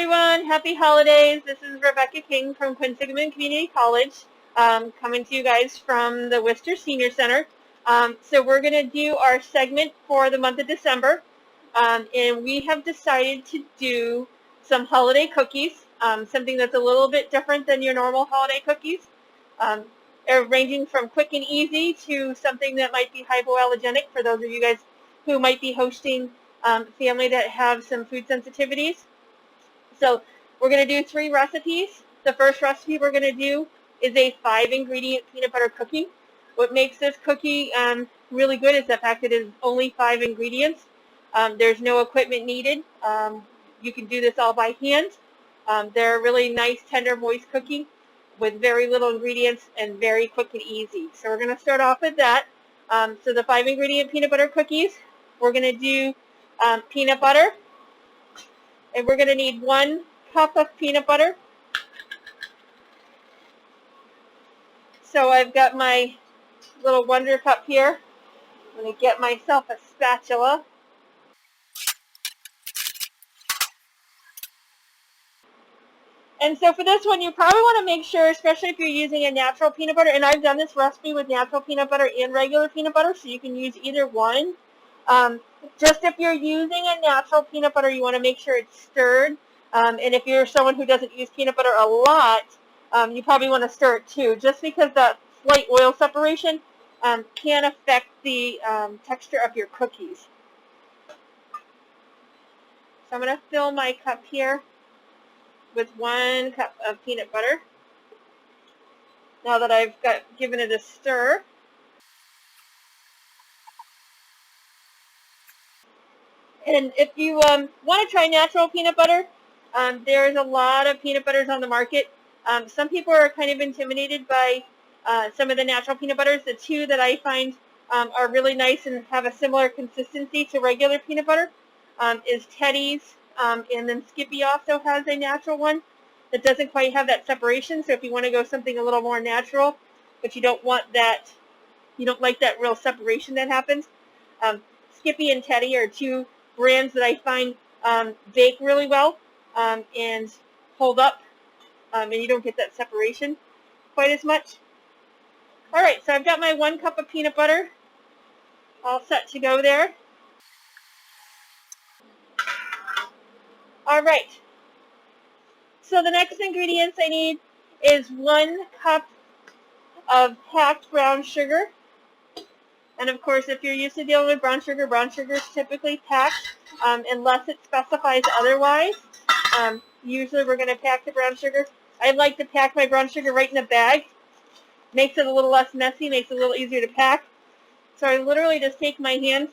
everyone. Happy holidays. This is Rebecca King from Quinsigamond Community College, coming to you guys from the Worcester Senior Center. So we're going to do our segment for the month of December, and we have decided to do some holiday cookies, something that's a little bit different than your normal holiday cookies, ranging from quick and easy to something that might be hypoallergenic for those of you guys who might be hosting family that have some food sensitivities. So we're going to do 3 recipes. The first recipe we're going to do is a 5-ingredient peanut butter cookie. What makes this cookie really good is the fact that it is only 5 ingredients. There's no equipment needed. You can do this all by hand. They're a really nice, tender, moist cookie with very little ingredients and very quick and easy. So we're going to start off with that. So the 5-ingredient peanut butter cookies, we're going to do peanut butter. And we're going to need 1 cup of peanut butter. So I've got my little Wonder Cup here. I'm going to get myself a spatula. And so for this one, you probably want to make sure, especially if you're using a natural peanut butter, and I've done this recipe with natural peanut butter and regular peanut butter, so you can use either one. Just if you're using a natural peanut butter, you want to make sure it's stirred. And if you're someone who doesn't use peanut butter a lot, you probably want to stir it too, just because that slight oil separation can affect the texture of your cookies. So I'm going to fill my cup here with 1 cup of peanut butter. Now that I've given it a stir. And if you want to try natural peanut butter, there's a lot of peanut butters on the market. Some people are kind of intimidated by some of the natural peanut butters. The 2 that I find are really nice and have a similar consistency to regular peanut butter is Teddy's, and then Skippy also has a natural one that doesn't quite have that separation. So if you want to go something a little more natural, but you don't want that, you don't like that real separation that happens, Skippy and Teddy are 2 brands that I find bake really well and hold up, and you don't get that separation quite as much. All right, so I've got my 1 cup of peanut butter all set to go there. All right, so the next ingredients I need is 1 cup of packed brown sugar. And of course, if you're used to dealing with brown sugar is typically packed, unless it specifies otherwise. Usually we're going to pack the brown sugar. I like to pack my brown sugar right in a bag. Makes it a little less messy, makes it a little easier to pack. So I literally just take my hand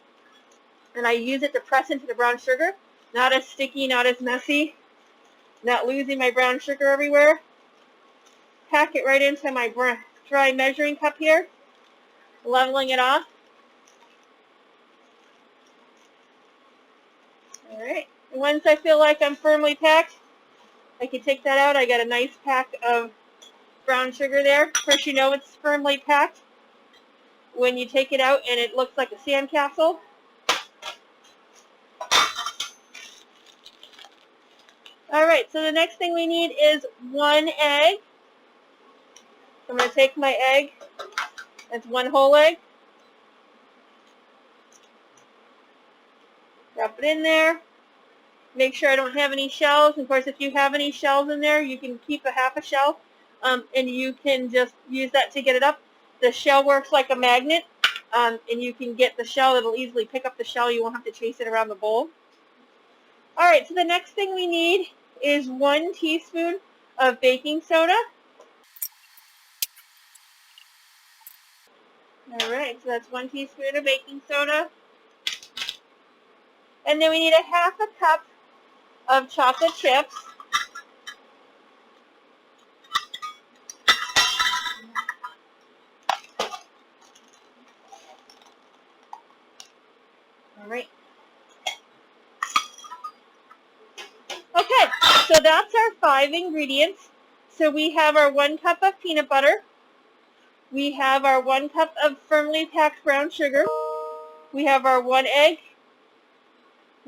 and I use it to press into the brown sugar. Not as sticky, not as messy, not losing my brown sugar everywhere. Pack it right into my dry measuring cup here, leveling it off. All right, and once I feel like I'm firmly packed, I can take that out. I got a nice pack of brown sugar there. Of course, you know it's firmly packed when you take it out and it looks like a sandcastle. All right, so the next thing we need is 1 egg. I'm going to take my egg. That's 1 whole egg. Drop it in there. Make sure I don't have any shells. Of course, if you have any shells in there, you can keep a half a shell, and you can just use that to get it up. The shell works like a magnet, and you can get the shell. It'll easily pick up the shell. You won't have to chase it around the bowl. All right, so the next thing we need is 1 teaspoon of baking soda. All right, so that's 1 teaspoon of baking soda. And then we need a half a cup of chocolate chips. All right. Okay, so that's our 5 ingredients. So we have our 1 cup of peanut butter. We have our 1 cup of firmly packed brown sugar. We have our 1 egg,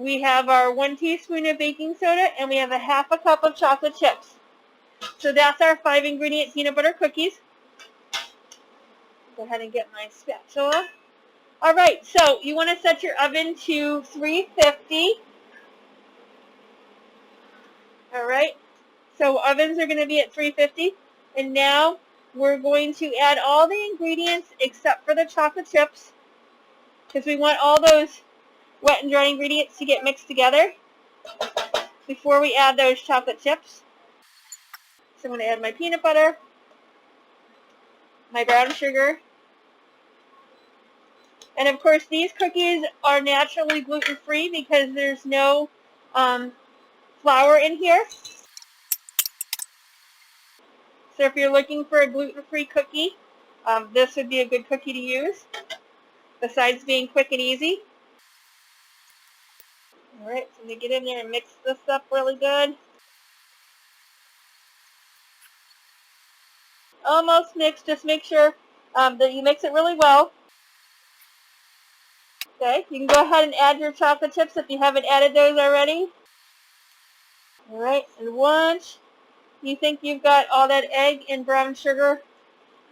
we have our 1 teaspoon of baking soda, and we have a 1/2 cup of chocolate chips. So that's our 5-ingredient peanut butter cookies. Go ahead and get my spatula. All right, so you want to set your oven to 350. All right, so ovens are going to be at 350. And now we're going to add all the ingredients except for the chocolate chips, because we want all those wet and dry ingredients to get mixed together before we add those chocolate chips. So I'm going to add my peanut butter, my brown sugar, and of course these cookies are naturally gluten-free because there's no flour in here. So if you're looking for a gluten-free cookie, this would be a good cookie to use, besides being quick and easy. All right, so I'm going to get in there and mix this up really good. Almost mixed. Just make sure that you mix it really well. Okay, you can go ahead and add your chocolate chips if you haven't added those already. All right, and once you think you've got all that egg and brown sugar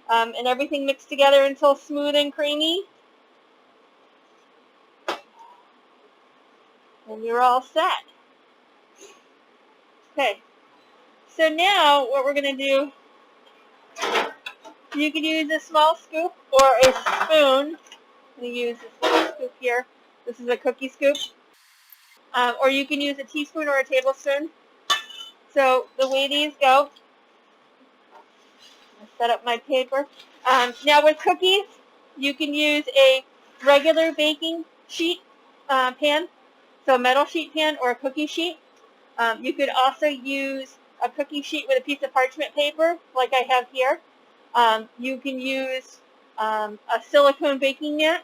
and everything mixed together until smooth and creamy, and you're all set. Okay, so now what we're going to do, you can use a small scoop or a spoon. I'm going to use this little scoop here. This is a cookie scoop. Or you can use a teaspoon or a tablespoon. So the way these go, I'll set up my paper. Now with cookies, you can use a regular baking sheet pan, so a metal sheet pan or a cookie sheet. You could also use a cookie sheet with a piece of parchment paper, like I have here. You can use a silicone baking mat.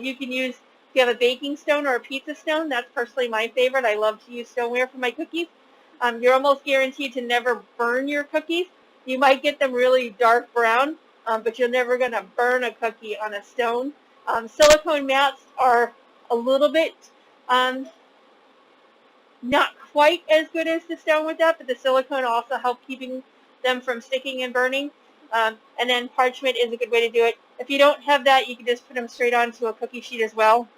You can use, if you have a baking stone or a pizza stone, that's personally my favorite. I love to use stoneware for my cookies. You're almost guaranteed to never burn your cookies. You might get them really dark brown, but you're never going to burn a cookie on a stone. Silicone mats are a little bit not quite as good as the stone with that, but the silicone also helps keeping them from sticking and burning. And then parchment is a good way to do it. If you don't have that, you can just put them straight onto a cookie sheet as well.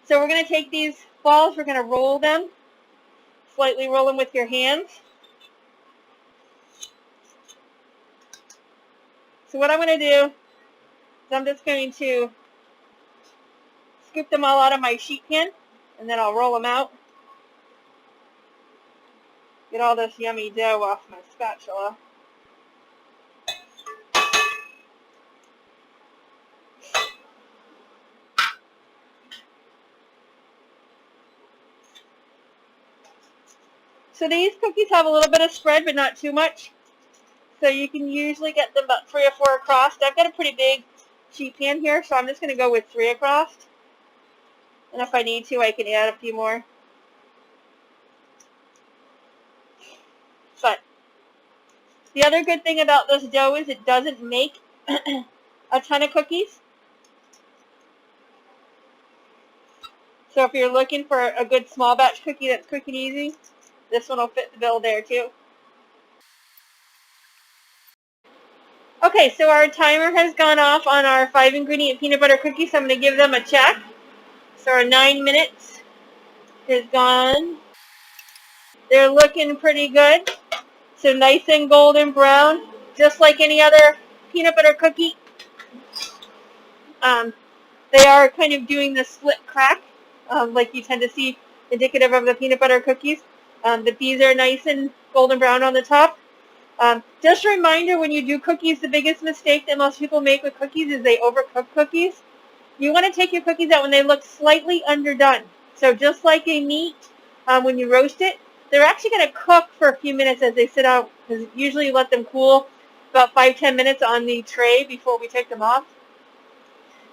So we're going to take these balls, we're going to roll them, slightly roll them with your hands. So what I'm going to do is I'm just going to scoop them all out of my sheet pan, and then I'll roll them out. Get all this yummy dough off my spatula. So these cookies have a little bit of spread, but not too much. So you can usually get them about 3 or 4 across. I've got a pretty big sheet pan here, so I'm just going to go with 3 across. And if I need to, I can add a few more. But the other good thing about this dough is it doesn't make a ton of cookies. So if you're looking for a good small batch cookie that's quick and easy, this one will fit the bill there too. Okay, so our timer has gone off on our 5-ingredient peanut butter cookies, so I'm going to give them a check. So our 9 minutes is gone. They're looking pretty good. So nice and golden brown, just like any other peanut butter cookie. They are kind of doing the split crack, like you tend to see indicative of the peanut butter cookies. But these are nice and golden brown on the top. Just a reminder, when you do cookies, the biggest mistake that most people make with cookies is they overcook cookies. You want to take your cookies out when they look slightly underdone. So just like a meat, when you roast it, they're actually going to cook for a few minutes as they sit out, because usually you let them cool about 5-10 minutes on the tray before we take them off.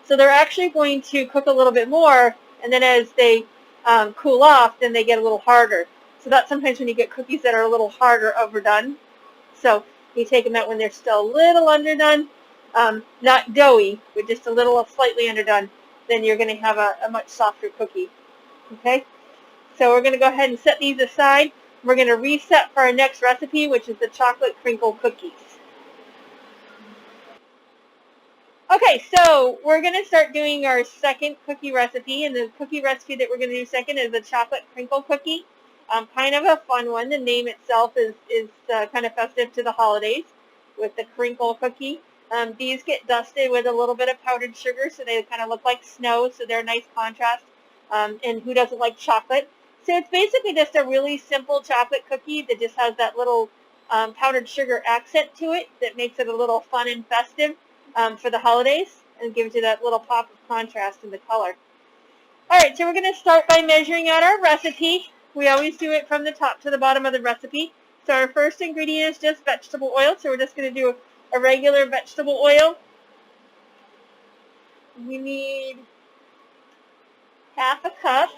So they're actually going to cook a little bit more, and then as they cool off, then they get a little harder. So that's sometimes when you get cookies that are a little harder overdone. So you take them out when they're still a little underdone, not doughy, but just a little slightly underdone, then you're going to have a much softer cookie. Okay, so we're going to go ahead and set these aside. We're going to reset for our next recipe, which is the chocolate crinkle cookies. Okay, so we're going to start doing our second cookie recipe, and the cookie recipe that we're going to do second is the chocolate crinkle cookie. Kind of a fun one. The name itself is kind of festive to the holidays with the crinkle cookie. These get dusted with a little bit of powdered sugar, so they kind of look like snow, so they're a nice contrast. And who doesn't like chocolate? So it's basically just a really simple chocolate cookie that just has that little powdered sugar accent to it that makes it a little fun and festive for the holidays, and gives you that little pop of contrast in the color. All right, so we're going to start by measuring out our recipe. We always do it from the top to the bottom of the recipe. So our first ingredient is just vegetable oil, so we're just going to do a regular vegetable oil. We need half a cup.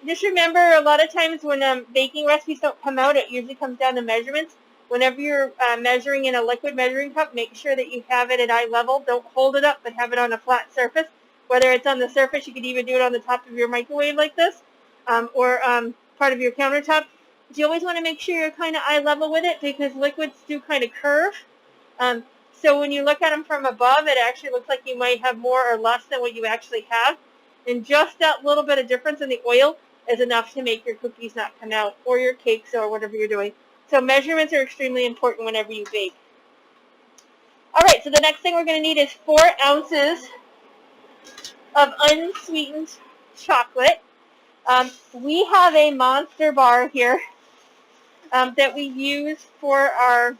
Just remember, a lot of times when baking recipes don't come out, it usually comes down to measurements. Whenever you're measuring in a liquid measuring cup, make sure that you have it at eye level. Don't hold it up, but have it on a flat surface. Whether it's on the surface, you could even do it on the top of your microwave like this, or part of your countertop. But you always want to make sure you're kind of eye level with it, because liquids do kind of curve. So when you look at them from above, it actually looks like you might have more or less than what you actually have. And just that little bit of difference in the oil is enough to make your cookies not come out, or your cakes, or whatever you're doing. So measurements are extremely important whenever you bake. All right, so the next thing we're going to need is 4 ounces of unsweetened chocolate. We have a Monster bar here that we use for our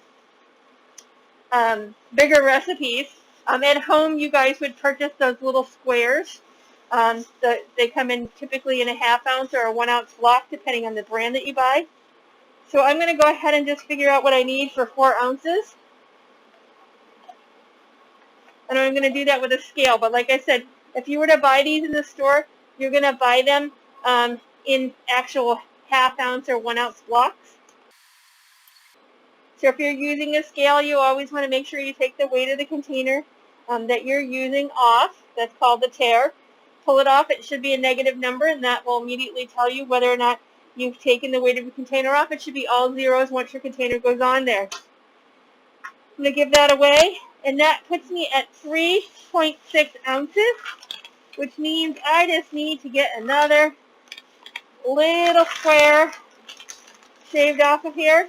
bigger recipes. At home, you guys would purchase those little squares. They come in typically in a 1/2 ounce or a 1 ounce block, depending on the brand that you buy. So I'm going to go ahead and just figure out what I need for 4 ounces. And I'm going to do that with a scale. But like I said, if you were to buy these in the store, you're going to buy them in actual 1/2 ounce or 1 ounce blocks. So if you're using a scale, you always want to make sure you take the weight of the container that you're using off. That's called the tare. Pull it off. It should be a negative number, and that will immediately tell you whether or not you've taken the weight of your container off. It should be all zeros once your container goes on there. I'm going to give that away, and that puts me at 3.6 ounces, which means I just need to get another little square shaved off of here.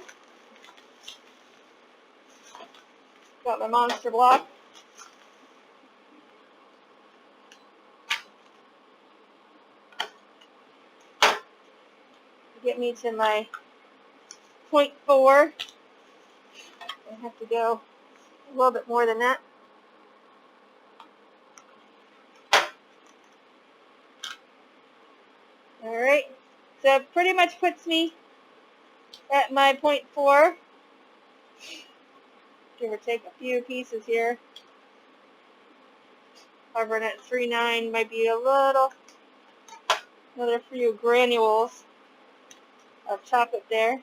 Got my Monster block. Get me to my 0.4. I have to go a little bit more than that. All right, so it pretty much puts me at my 0.4. Give or take a few pieces here. Hovering at 3.9, might be a little, another few granules of chocolate there.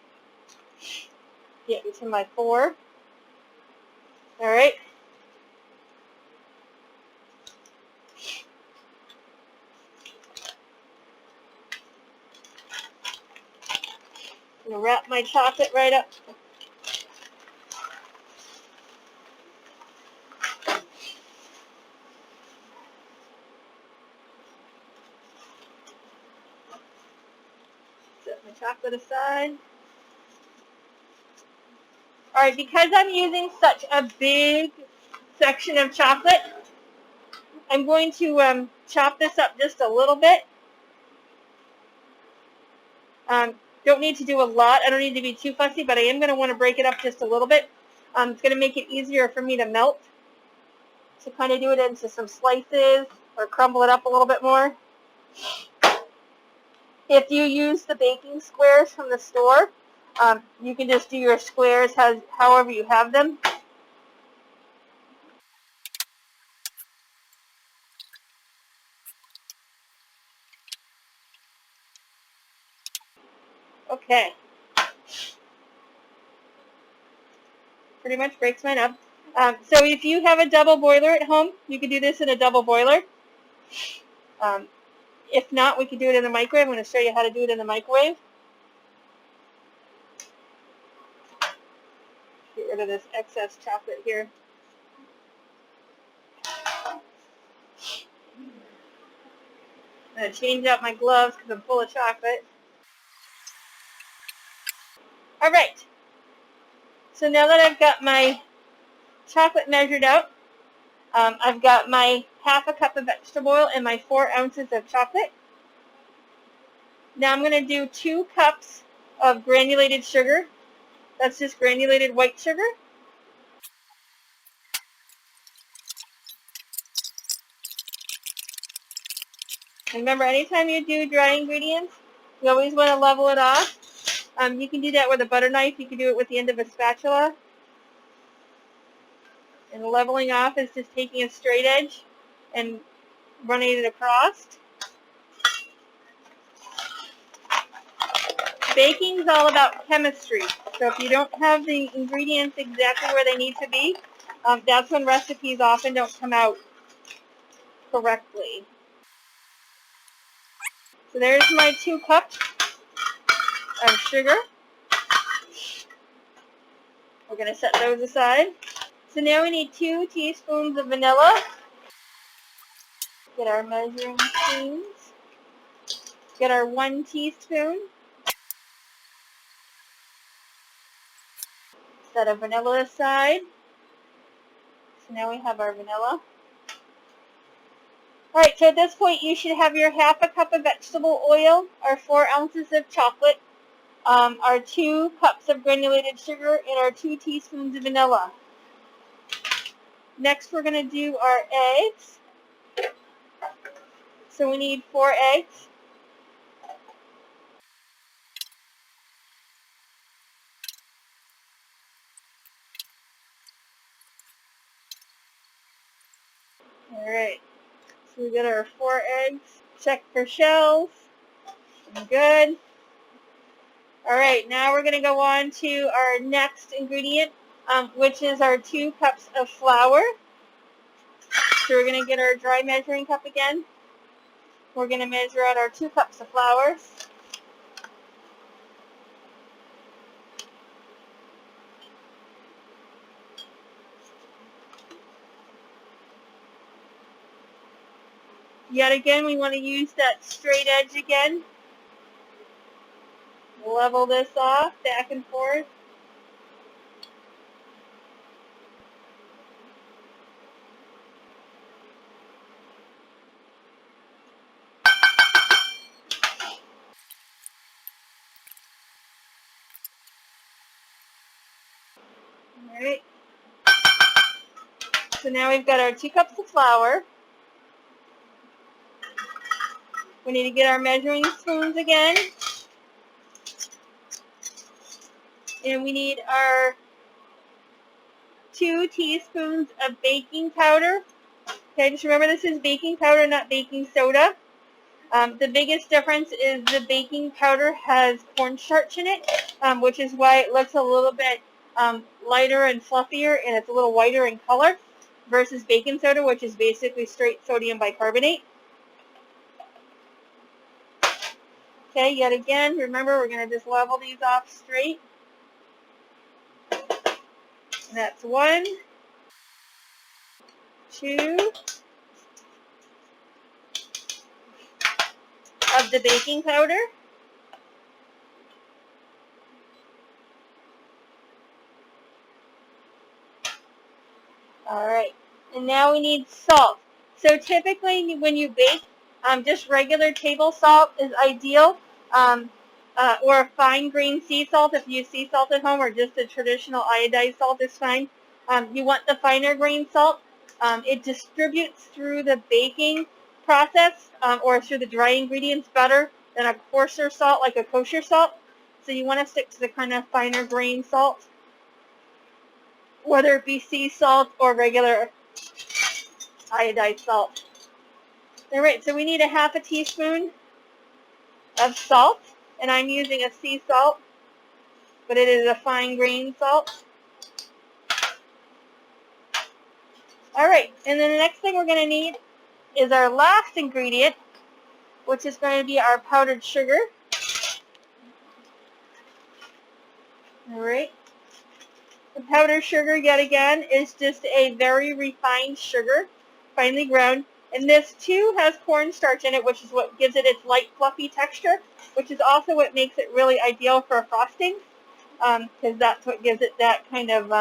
Get me to my 4. All right. I'm going to wrap my chocolate right up. Set my chocolate aside. All right, because I'm using such a big section of chocolate, I'm going to chop this up just a little bit. Don't need to do a lot. I don't need to be too fussy, but I am going to want to break it up just a little bit. It's going to make it easier for me to melt. So kind of do it into some slices or crumble it up a little bit more. If you use the baking squares from the store, you can just do your squares however you have them. Okay. Pretty much breaks mine up. So if you have a double boiler at home, you can do this in a double boiler. If not, we can do it in the microwave. I'm going to show you how to do it in the microwave. Get rid of this excess chocolate here. I'm going to change out my gloves because I'm full of chocolate. All right. So now that I've got my chocolate measured out, I've got my half a cup of vegetable oil and my 4 ounces of chocolate. Now I'm going to do 2 cups of granulated sugar. That's just granulated white sugar. And remember, anytime you do dry ingredients, you always want to level it off. You can do that with a butter knife. You can do it with the end of a spatula. And leveling off is just taking a straight edge and running it across. Baking is all about chemistry. So if you don't have the ingredients exactly where they need to be, that's when recipes often don't come out correctly. So there's my 2 cups of sugar. We're going to set those aside. So now we need 2 teaspoons of vanilla. Get our measuring spoons. Get our 1 teaspoon. Set our vanilla aside. So now we have our vanilla. Alright, so at this point you should have your half a cup of vegetable oil, our 4 ounces of chocolate, our 2 cups of granulated sugar, and our 2 teaspoons of vanilla. Next we're going to do our eggs. So we need 4 eggs. Alright, so we got our 4 eggs. Check for shells. Good. Alright, now we're going to go on to our next ingredient, which is our 2 cups of flour. So we're going to get our dry measuring cup again. We're going to measure out our 2 cups of flour. Yet again, we want to use that straight edge again. Level this off, back and forth. Alright. So now we've got our 2 cups of flour. We need to get our measuring spoons again. And we need our 2 teaspoons of baking powder. Okay, just remember this is baking powder, not baking soda. The biggest difference is the baking powder has cornstarch in it, which is why it looks a little bit lighter and fluffier, and it's a little whiter in color, versus baking soda, which is basically straight sodium bicarbonate. Okay, yet again, remember we're going to just level these off straight. And that's 1, 2 of the baking powder. Alright, and now we need salt. So typically when you bake, just regular table salt is ideal, or fine grained sea salt if you use sea salt at home, or just a traditional iodized salt is fine. You want the finer grained salt. It distributes through the baking process, or through the dry ingredients better than a coarser salt like a kosher salt. So you want to stick to the kind of finer grained salt, whether it be sea salt or regular iodized salt. Alright, so we need a half a teaspoon of salt, and I'm using a sea salt, but it is a fine grained salt. All right, and then the next thing we're going to need is our last ingredient, which is going to be our powdered sugar. All right. The powdered sugar, yet again, is just a very refined sugar, finely ground. And this, too, has cornstarch in it, which is what gives it its light, fluffy texture, which is also what makes it really ideal for frosting, because that's what gives it that kind of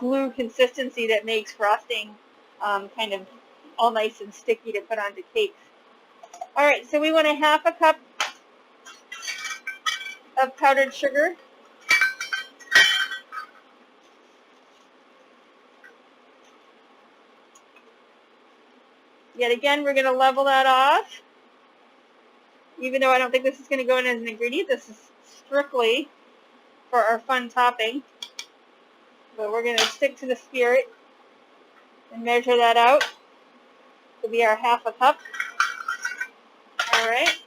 glue consistency that makes frosting kind of all nice and sticky to put onto cakes. All right, so we want a half a cup of powdered sugar. Yet again, we're going to level that off. Even though I don't think this is going to go in as an ingredient, this is strictly for our fun topping. But we're going to stick to the spirit and measure that out to be our half a cup. All right.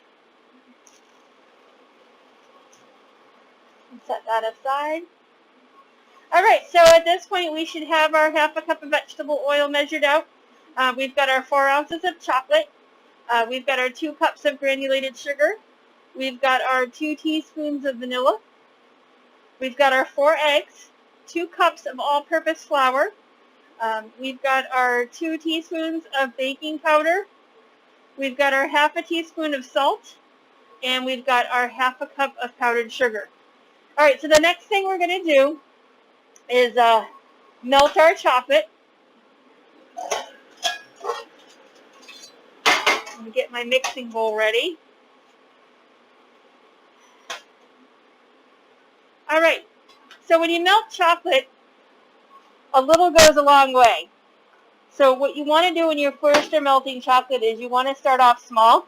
And set that aside. All right, so at this point, we should have our half a cup of vegetable oil measured out. We've got our 4 ounces of chocolate. We've got our 2 cups of granulated sugar. We've got our 2 teaspoons of vanilla. We've got our 4 eggs, 2 cups of all-purpose flour. We've got our 2 teaspoons of baking powder. We've got our half a teaspoon of salt. And we've got our half a cup of powdered sugar. All right, so the next thing we're going to do is melt our chocolate. Let me get my mixing bowl ready. All right, so when you melt chocolate, a little goes a long way. So what you want to do when you first are melting chocolate is you want to start off small.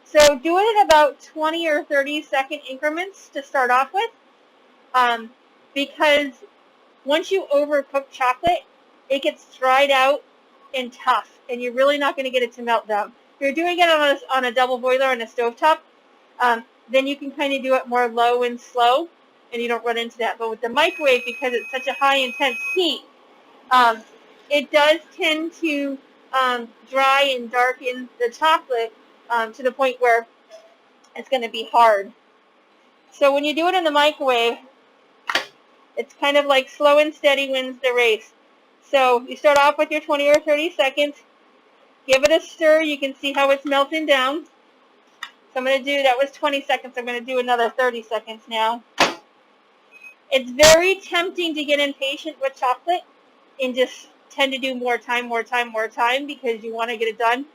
So do it in about 20 or 30 second increments to start off with, because once you overcook chocolate, it gets dried out and tough, and you're really not going to get it to melt down. If you're doing it on a double boiler on a stovetop, then you can kind of do it more low and slow, and you don't run into that. But with the microwave, because it's such a high intense heat, it does tend to dry and darken the chocolate to the point where it's going to be hard. So when you do it in the microwave, it's kind of like slow and steady wins the race. So you start off with your 20 or 30 seconds. Give it a stir. You can see how it's melting down. So I'm going to do, that was 20 seconds. I'm going to do another 30 seconds now. It's very tempting to get impatient with chocolate and just tend to do more time because you want to get it done.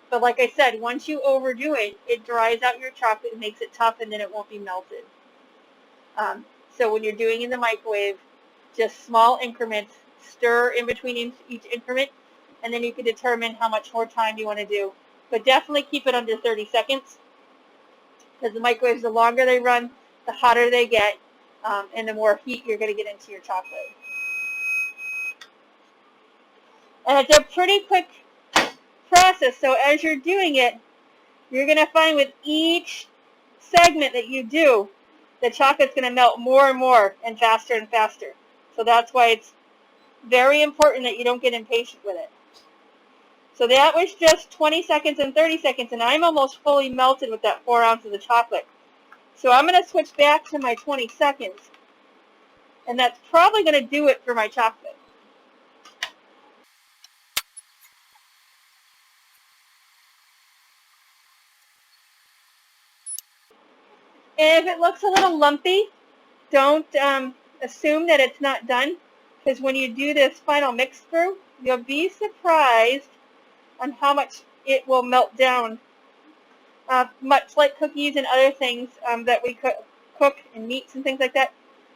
But like I said, once you overdo it, it dries out your chocolate and makes it tough, and then it won't be melted. So when you're doing in the microwave, just small increments, stir in between each increment, and then you can determine how much more time you want to do. But definitely keep it under 30 seconds, because the microwaves, the longer they run, the hotter they get, and the more heat you're going to get into your chocolate. And it's a pretty quick process, so as you're doing it, you're going to find with each segment that you do, the chocolate's going to melt more and more and faster. So that's why it's very important that you don't get impatient with it. So that was just 20 seconds and 30 seconds, and I'm almost fully melted with that 4 ounces of chocolate. So I'm going to switch back to my 20 seconds, and that's probably going to do it for my chocolate. And if it looks a little lumpy, don't assume that it's not done, because when you do this final mix through, you'll be surprised on how much it will melt down. Much like cookies and other things that we cook and meats and things like that,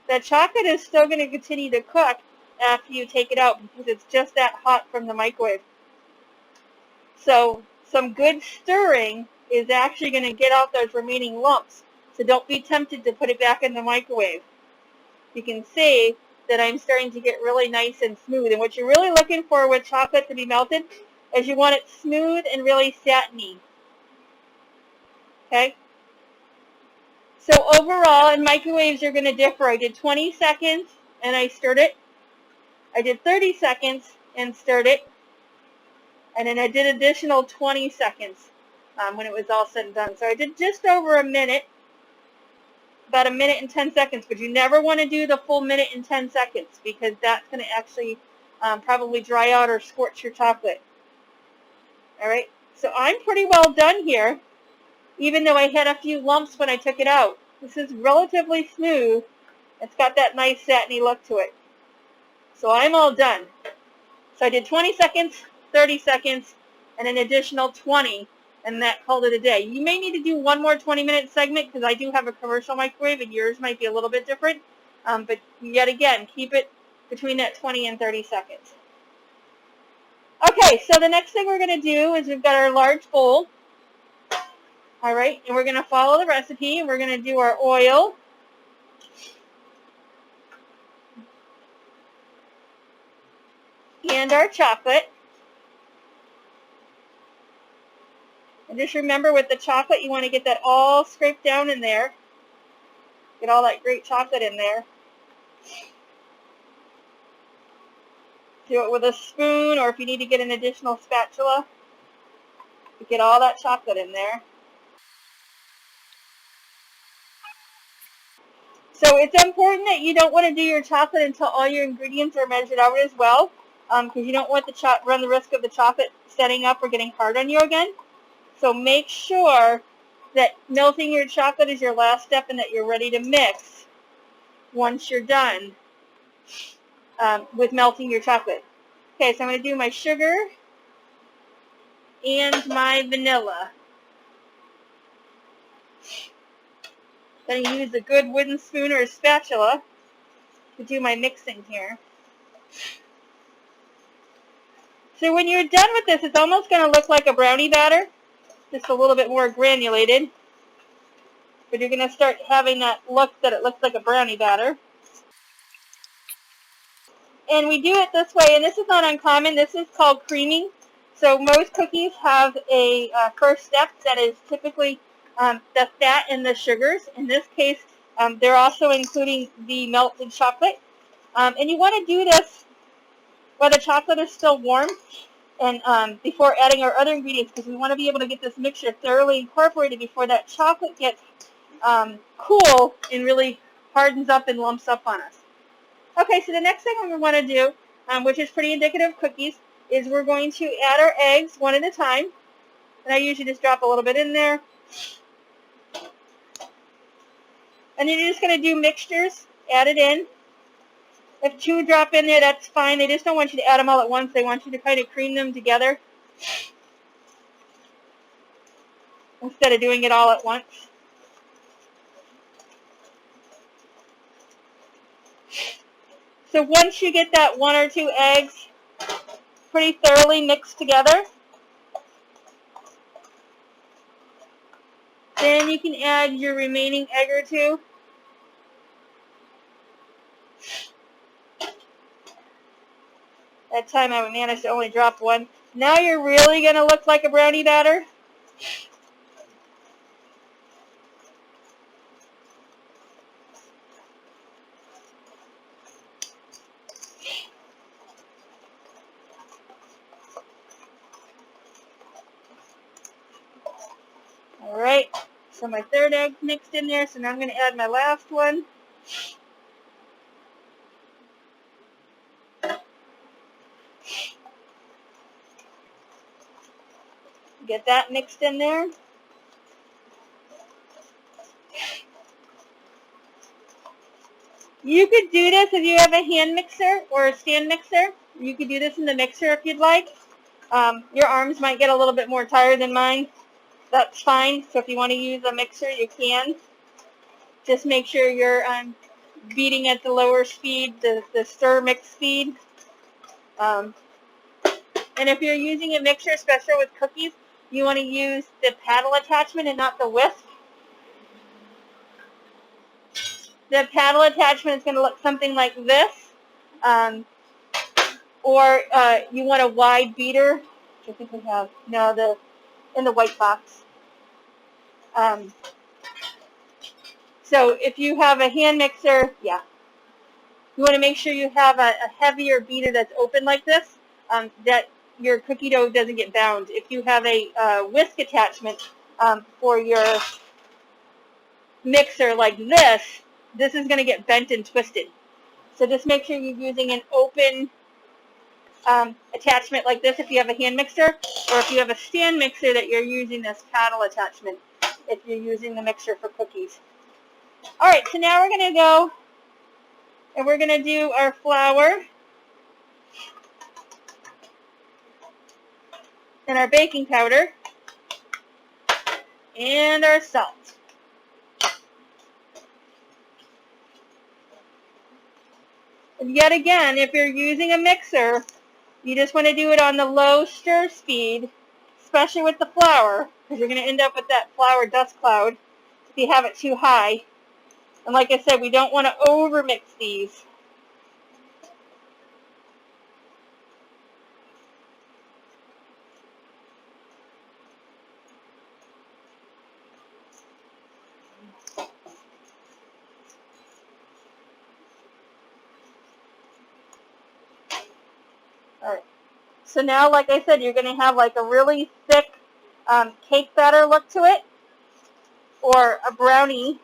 the chocolate is still going to continue to cook after you take it out because it's just that hot from the microwave. So some good stirring is actually going to get out those remaining lumps. So don't be tempted to put it back in the microwave. You can see that I'm starting to get really nice and smooth. And what you're really looking for with chocolate to be melted is you want it smooth and really satiny. Okay? So overall, in microwaves, you're going to differ. I did 20 seconds, and I stirred it. I did 30 seconds and stirred it, and then I did additional 20 seconds when it was all said and done. So I did just over a minute, about a minute and 10 seconds, but you never want to do the full minute and 10 seconds because that's going to actually probably dry out or scorch your chocolate. All right, so I'm pretty well done here, even though I had a few lumps when I took it out. This is relatively smooth. It's got that nice satiny look to it. So I'm all done. So I did 20 seconds, 30 seconds, and an additional 20, and that called it a day. You may need to do one more 20-minute segment because I do have a commercial microwave, and yours might be a little bit different. But yet again, keep it between that 20 and 30 seconds. Okay, so the next thing we're going to do is we've got our large bowl. All right, and we're going to follow the recipe, and we're going to do our oil. And our chocolate. And just remember with the chocolate, you want to get that all scraped down in there. Get all that great chocolate in there. Do it with a spoon, or if you need to get an additional spatula, to get all that chocolate in there. So it's important that you don't want to do your chocolate until all your ingredients are measured out as well, because you don't want the run the risk of the chocolate setting up or getting hard on you again. So make sure that melting your chocolate is your last step and that you're ready to mix once you're done with melting your chocolate. Okay, so I'm going to do my sugar and my vanilla. Then I use a good wooden spoon or a spatula to do my mixing here. So when you're done with this, it's almost going to look like a brownie batter, just a little bit more granulated. But you're going to start having that look that it looks like a brownie batter. And we do it this way, and this is not uncommon. This is called creaming. So most cookies have a first step that is typically the fat and the sugars. In this case, they're also including the melted chocolate. And you want to do this while the chocolate is still warm and before adding our other ingredients, because we want to be able to get this mixture thoroughly incorporated before that chocolate gets cool and really hardens up and lumps up on us. Okay, so the next thing we want to do, which is pretty indicative of cookies, is we're going to add our eggs one at a time. And I usually just drop a little bit in there. And then you're just going to do mixtures, add it in. If 2 drop in there, that's fine. They just don't want you to add them all at once. They want you to kind of cream them together instead of doing it all at once. So once you get that 1 or 2 eggs pretty thoroughly mixed together, then you can add your remaining egg or 2. That time I managed to only drop 1. Now you're really going to look like a brownie batter. All right, so my 3rd egg mixed in there, so now I'm going to add my last one. Get that mixed in there. You could do this if you have a hand mixer or a stand mixer. You could do this in the mixer if you'd like. Your arms might get a little bit more tired than mine. That's fine. So if you want to use a mixer, you can. Just make sure you're beating at the lower speed, the stir mix speed. And if you're using a mixer, especially with cookies, you want to use the paddle attachment and not the whisk. The paddle attachment is going to look something like this. Or you want a wide beater, which I think we have. No, in the white box. So if you have a hand mixer, yeah. You want to make sure you have a heavier beater that's open like this, that your cookie dough doesn't get bound. If you have a whisk attachment for your mixer like this, this is going to get bent and twisted. So just make sure you're using an open attachment like this if you have a hand mixer, or if you have a stand mixer that you're using this paddle attachment if you're using the mixer for cookies. All right, so now we're going to go and we're going to do our flour and our baking powder and our salt. And yet again, if you're using a mixer, you just want to do it on the low stir speed, especially with the flour, because you're going to end up with that flour dust cloud if you have it too high. And like I said, we don't want to overmix these. All right. So now, like I said, you're going to have like a really thick cake batter look to it, or a brownie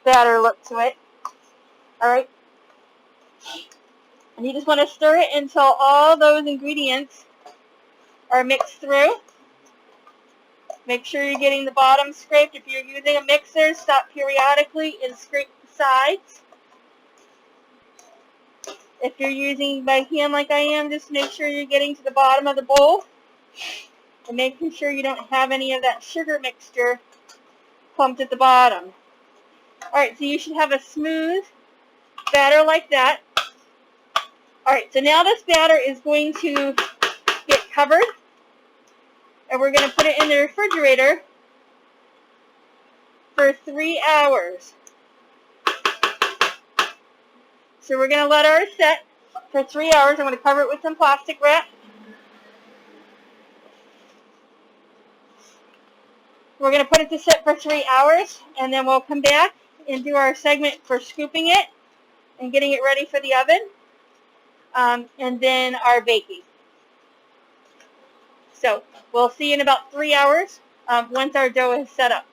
batter look to it. All right. And you just want to stir it until all those ingredients are mixed through. Make sure you're getting the bottom scraped. If you're using a mixer, stop periodically and scrape the sides. If you're using by hand like I am, just make sure you're getting to the bottom of the bowl and making sure you don't have any of that sugar mixture clumped at the bottom. All right, so you should have a smooth batter like that. All right, so now this batter is going to get covered, and we're going to put it in the refrigerator for 3 hours. So we're going to let ours set for 3 hours. I'm going to cover it with some plastic wrap. We're going to put it to sit for 3 hours, and then we'll come back and do our segment for scooping it and getting it ready for the oven, and then our baking. So we'll see you in about 3 hours once our dough is set up.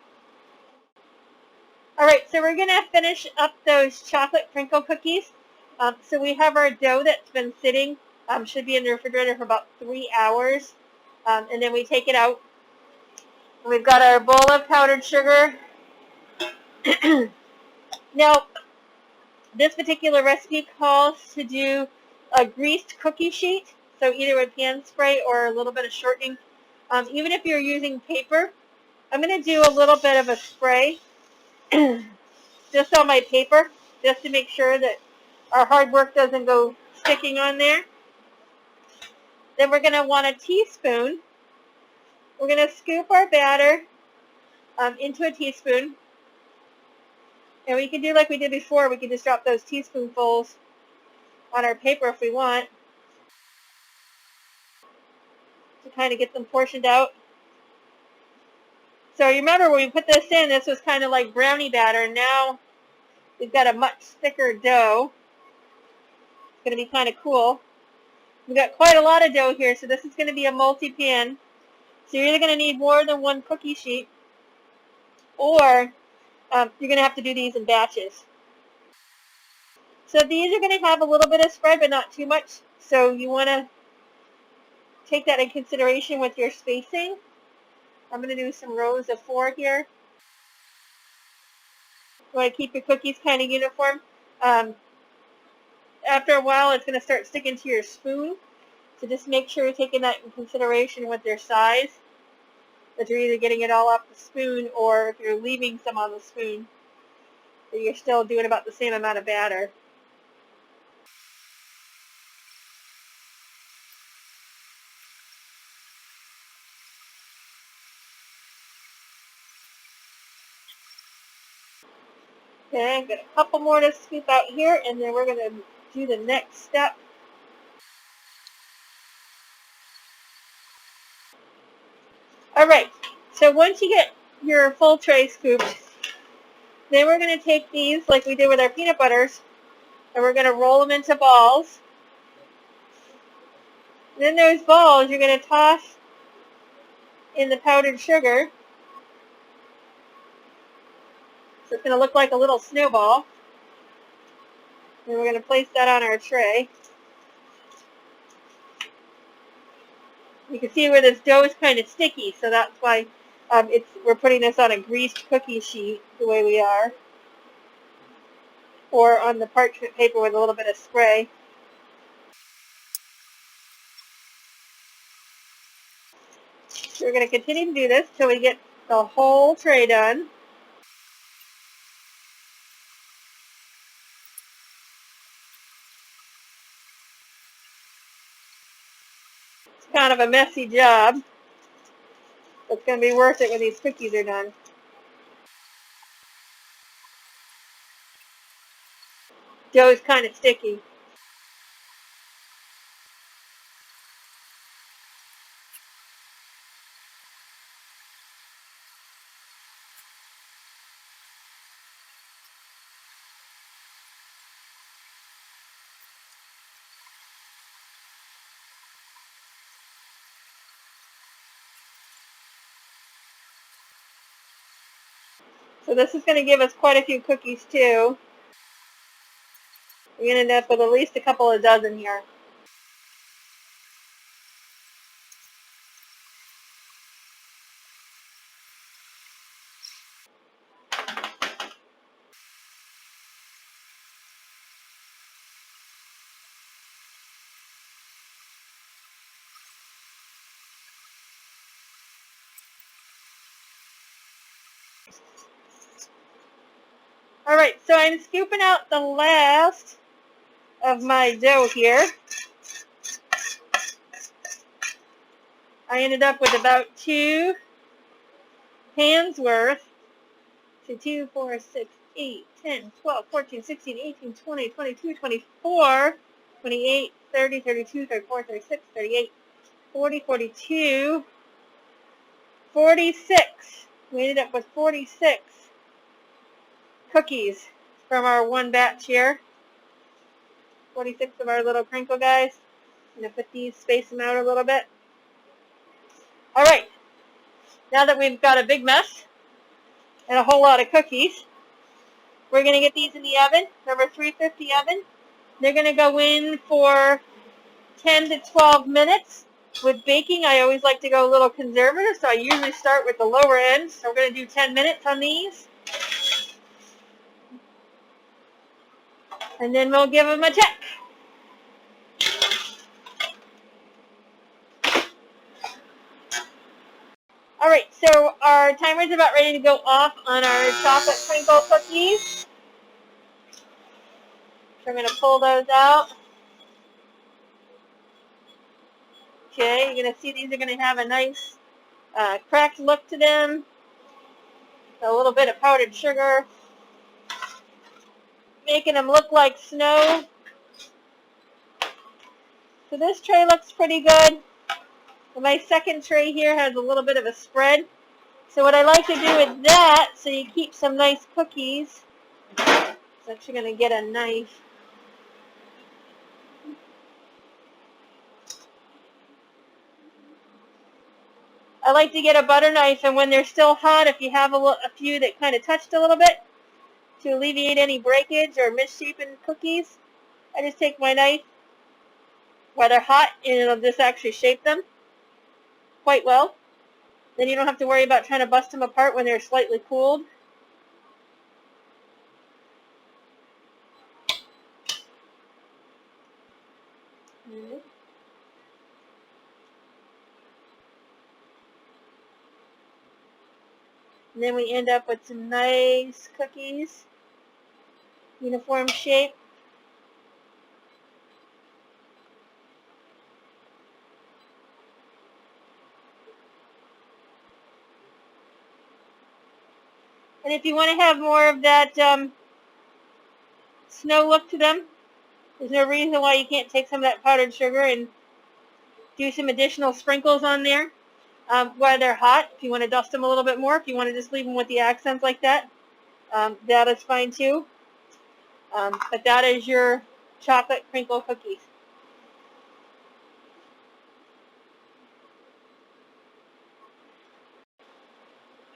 All right, so we're going to finish up those chocolate crinkle cookies. So we have our dough that's been sitting, should be in the refrigerator for about 3 hours, and then we take it out. We've got our bowl of powdered sugar. Now, this particular recipe calls to do a greased cookie sheet, so either with pan spray or a little bit of shortening. Even if you're using paper, I'm going to do a little bit of a spray just on my paper, just to make sure that our hard work doesn't go sticking on there. Then we're going to want a teaspoon. We're going to scoop our batter into a teaspoon. And we can do like we did before. We can just drop those teaspoonfuls on our paper if we want, to kind of get them portioned out. So you remember when we put this in, this was kind of like brownie batter. Now we've got a much thicker dough. It's going to be kind of cool. We've got quite a lot of dough here, so this is going to be a multi-pan. So you're either going to need more than one cookie sheet, or you're going to have to do these in batches. So these are going to have a little bit of spread, but not too much. So you want to take that in consideration with your spacing. I'm going to do some rows of 4 here. You want to keep your cookies kind of uniform. After a while, it's going to start sticking to your spoon. So just make sure you're taking that in consideration with your size, that you're either getting it all off the spoon, or if you're leaving some on the spoon, that you're still doing about the same amount of batter. Okay, I've got a couple more to scoop out here, and then we're going to do the next step. All right, so once you get your full tray scooped, then we're going to take these, like we did with our peanut butters, And we're going to roll them into balls. Then those balls you're going to toss in the powdered sugar. So it's going to look like a little snowball. And we're going to place that on our tray. You can see where this dough is kind of sticky, so that's why we're putting this on a greased cookie sheet the way we are. Or on the parchment paper with a little bit of spray. So we're going to continue to do this till we get the whole tray done. It's kind of a messy job. It's going to be worth it when these cookies are done. Dough is kind of sticky. So this is going to give us quite a few cookies too. We're going to end up with at least a couple of dozen here. Alright, so I'm scooping out the last of my dough here. I ended up with about 2 hands worth. So 2, 4, 6, 8, 10, 12, 14, 16, 18, 20, 22, 24, 28, 30, 32, 34, 36, 38, 40, 42, 46. We ended up with 46 cookies from our one batch here. 46 of our little crinkle guys. I'm going to put these, space them out a little bit. Alright, now that we've got a big mess and a whole lot of cookies, we're going to get these in the oven, number 350 oven. They're going to go in for 10 to 12 minutes. With baking, I always like to go a little conservative, so I usually start with the lower end. So we're going to do 10 minutes on these. And then we'll give them a check. Alright, so our timer's about ready to go off on our chocolate crinkle cookies. So I'm going to pull those out. Okay, you're going to see these are going to have a nice cracked look to them. A little bit of powdered sugar, making them look like snow. So this tray looks pretty good. My second tray here has a little bit of a spread. So what I like to do with that, so you keep some nice cookies, I'm actually going to get a knife. I like to get a butter knife, and when they're still hot, if you have a few that kind of touched a little bit, to alleviate any breakage or misshapen cookies, I just take my knife while they're hot, and it'll just actually shape them quite well. Then you don't have to worry about trying to bust them apart when they're slightly cooled. And then we end up with some nice cookies, uniform shape. And if you want to have more of that snow look to them, there's no reason why you can't take some of that powdered sugar and do some additional sprinkles on there while they're hot. If you want to dust them a little bit more, if you want to just leave them with the accents like that, that is fine too. But that is your chocolate crinkle cookies.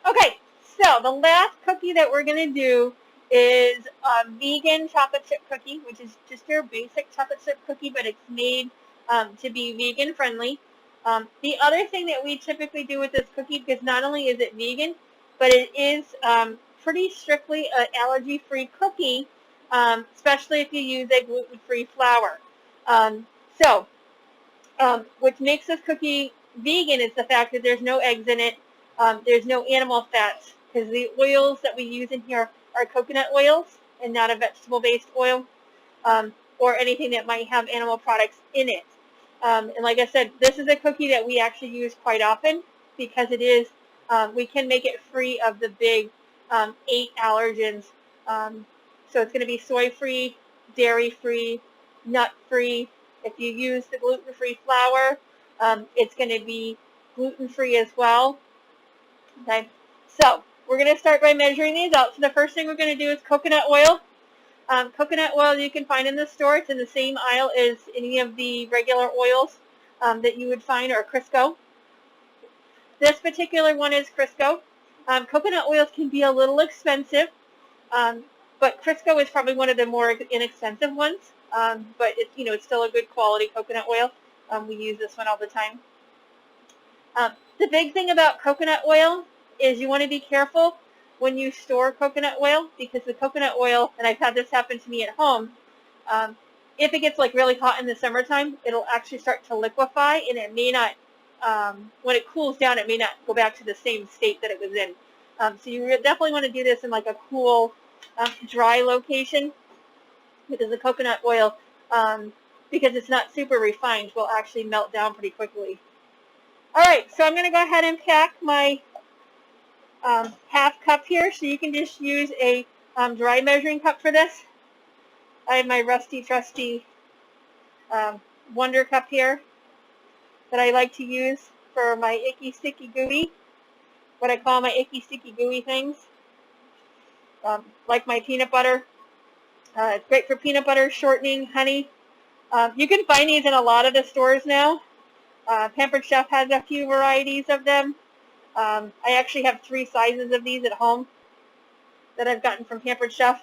Okay, so the last cookie that we're going to do is a vegan chocolate chip cookie, which is just your basic chocolate chip cookie, but it's made to be vegan friendly. The other thing that we typically do with this cookie, because not only is it vegan, but it is pretty strictly an allergy-free cookie, especially if you use a gluten-free flour. What makes this cookie vegan is the fact that there's no eggs in it. There's no animal fats, because the oils that we use in here are coconut oils and not a vegetable-based oil, or anything that might have animal products in it. And like I said, this is a cookie that we actually use quite often because it is, we can make it free of the big 8 allergens. So it's going to be soy-free, dairy-free, nut-free. If you use the gluten-free flour, it's going to be gluten-free as well. Okay, so we're going to start by measuring these out. So the first thing we're going to do is coconut oil. Coconut oil you can find in the store. It's in the same aisle as any of the regular oils that you would find, or Crisco. This particular one is Crisco. Coconut oils can be a little expensive, but Crisco is probably one of the more inexpensive ones. But it's still a good quality coconut oil. We use this one all the time. The big thing about coconut oil is you want to be careful when you store coconut oil, because the coconut oil, and I've had this happen to me at home, if it gets like really hot in the summertime, it'll actually start to liquefy, and it may not, when it cools down, it may not go back to the same state that it was in. So you definitely want to do this in like a cool, dry location, because the coconut oil, because it's not super refined, will actually melt down pretty quickly. All right, so I'm going to go ahead and pack my half cup here, so you can just use a dry measuring cup for this. I have my rusty trusty Wonder Cup here that I like to use for my icky sticky gooey, what I call my icky sticky gooey things, like my peanut butter. It's great for peanut butter, shortening, honey. You can find these in a lot of the stores now. Pampered Chef has a few varieties of them. I actually have 3 sizes of these at home that I've gotten from Pampered Chef.